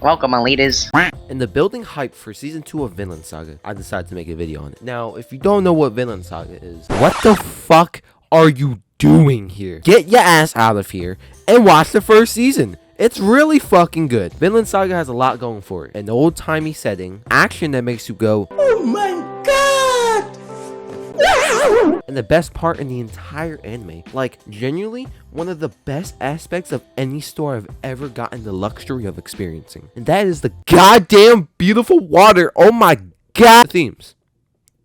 Welcome, my leaders. In the building hype for season 2 of Vinland Saga, I decided to make a video on it. Now, if you don't know what Vinland Saga is, what the fuck are you doing here? Get your ass out of here and watch the first season. It's really fucking good. Vinland Saga has a lot going for it. An old-timey setting, action that makes you go, oh my god! And the best part in the entire anime, like genuinely one of the best aspects of any story I've ever gotten the luxury of experiencing. And that is the goddamn beautiful water. Oh my god. Themes.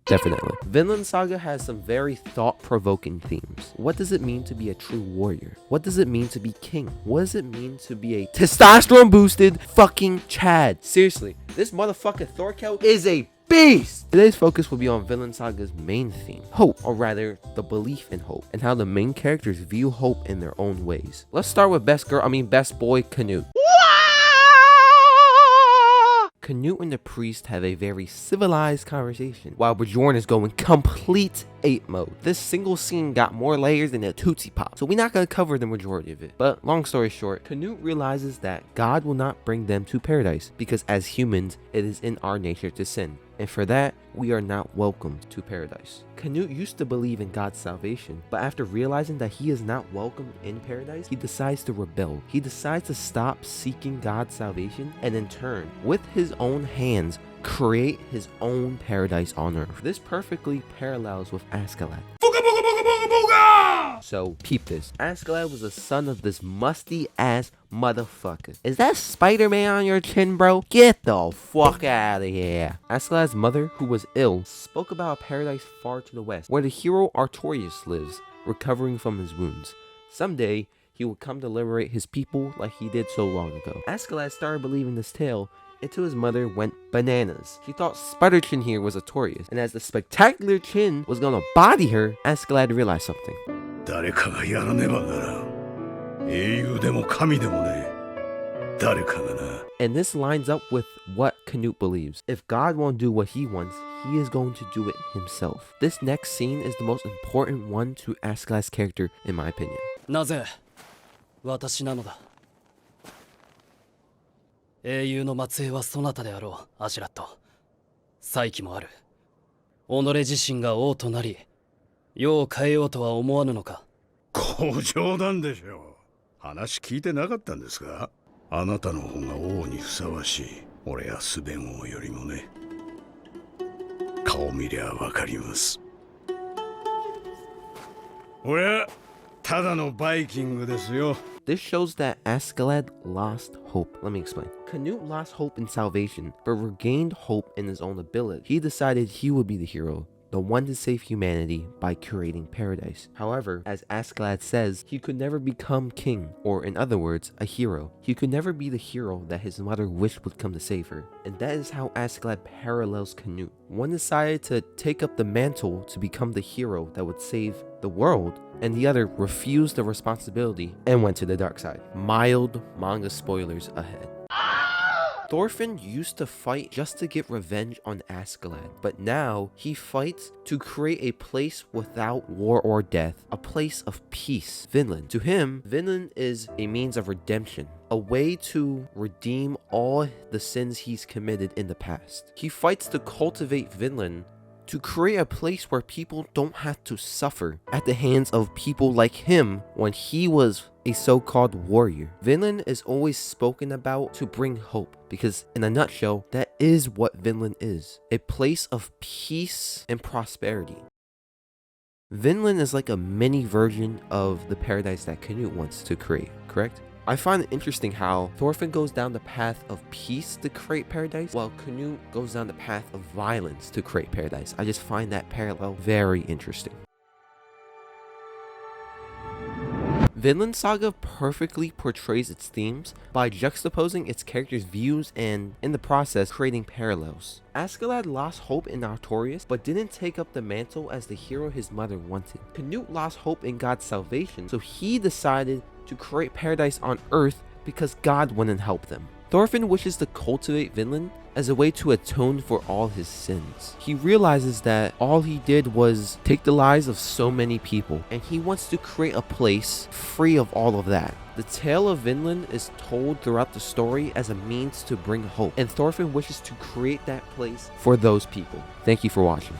Definitely. Vinland Saga has some very thought-provoking themes. What does it mean to be a true warrior? What does it mean to be king? What does it mean to be a testosterone-boosted fucking Chad? Seriously, this motherfucker Thorkel is a beast! Today's focus will be on Vinland Saga's main theme, hope, or rather, the belief in hope, and how the main characters view hope in their own ways. Let's start with best boy, Canute. Canute and the priest have a very civilized conversation, while Bjorn is going complete ape mode. This single scene got more layers than a Tootsie Pop, so we're not going to cover the majority of it. But long story short, Canute realizes that God will not bring them to paradise, because as humans, it is in our nature to sin. And for that, we are not welcomed to paradise. Canute used to believe in God's salvation, but after realizing that he is not welcomed in paradise, he decides to rebel. He decides to stop seeking God's salvation and in turn, with his own hands, create his own paradise on earth. This perfectly parallels with Askeladd. So, peep this. Askeladd was the son of this musty ass motherfucker. Is that Spider-Man on your chin, bro? Get the fuck out of here. Askeladd's mother, who was ill, spoke about a paradise far to the west, where the hero Artorius lives, recovering from his wounds. Someday, he will come to liberate his people like he did so long ago. Askeladd started believing this tale until his mother went bananas. She thought Spider Chin here was Artorius, and as the spectacular Chin was gonna body her, Askeladd realized something. And this lines up with what Canute believes. If God won't do what he wants, he is going to do it himself. This next scene is the most important one to Askeladd's character, in my opinion. なぜ私なのだ。英雄の末裔はそなたであろう、アシュラット。才気もある。己自身が王となり、世を変えようとは思わぬのか。ご冗談でしょう。話聞いてなかったんですか？あなたの方が王にふさわしい。俺やスベン王よりもね。顔見りゃわかります。俺、ただのバイキングですよ。This shows that Askeladd lost hope. Let me explain. Canute lost hope in salvation, but regained hope in his own ability. He decided he would be the hero, the one to save humanity by creating paradise. However, as Askeladd says, he could never become king, or in other words, a hero. He could never be the hero that his mother wished would come to save her. And that is how Askeladd parallels Canute. One decided to take up the mantle to become the hero that would save the world, and the other refused the responsibility and went to the dark side. Mild manga spoilers ahead. Thorfinn used to fight just to get revenge on Askeladd, but now he fights to create a place without war or death, a place of peace, Vinland. To him, Vinland is a means of redemption, a way to redeem all the sins he's committed in the past. He fights to cultivate Vinland, to create a place where people don't have to suffer at the hands of people like him when he was a so-called warrior. Vinland is always spoken about to bring hope, because in a nutshell, that is what Vinland is. A place of peace and prosperity. Vinland is like a mini version of the paradise that Canute wants to create, correct? I find it interesting how Thorfinn goes down the path of peace to create paradise, while Canute goes down the path of violence to create paradise. I just find that parallel very interesting. Vinland Saga perfectly portrays its themes by juxtaposing its characters' views and, in the process, creating parallels. Askeladd lost hope in Artorius, but didn't take up the mantle as the hero his mother wanted. Canute lost hope in God's salvation, so he decided to create paradise on earth because God wouldn't help them. Thorfinn wishes to cultivate Vinland as a way to atone for all his sins. He realizes that all he did was take the lives of so many people, and he wants to create a place free of all of that. The tale of Vinland is told throughout the story as a means to bring hope, and Thorfinn wishes to create that place for those people. Thank you for watching.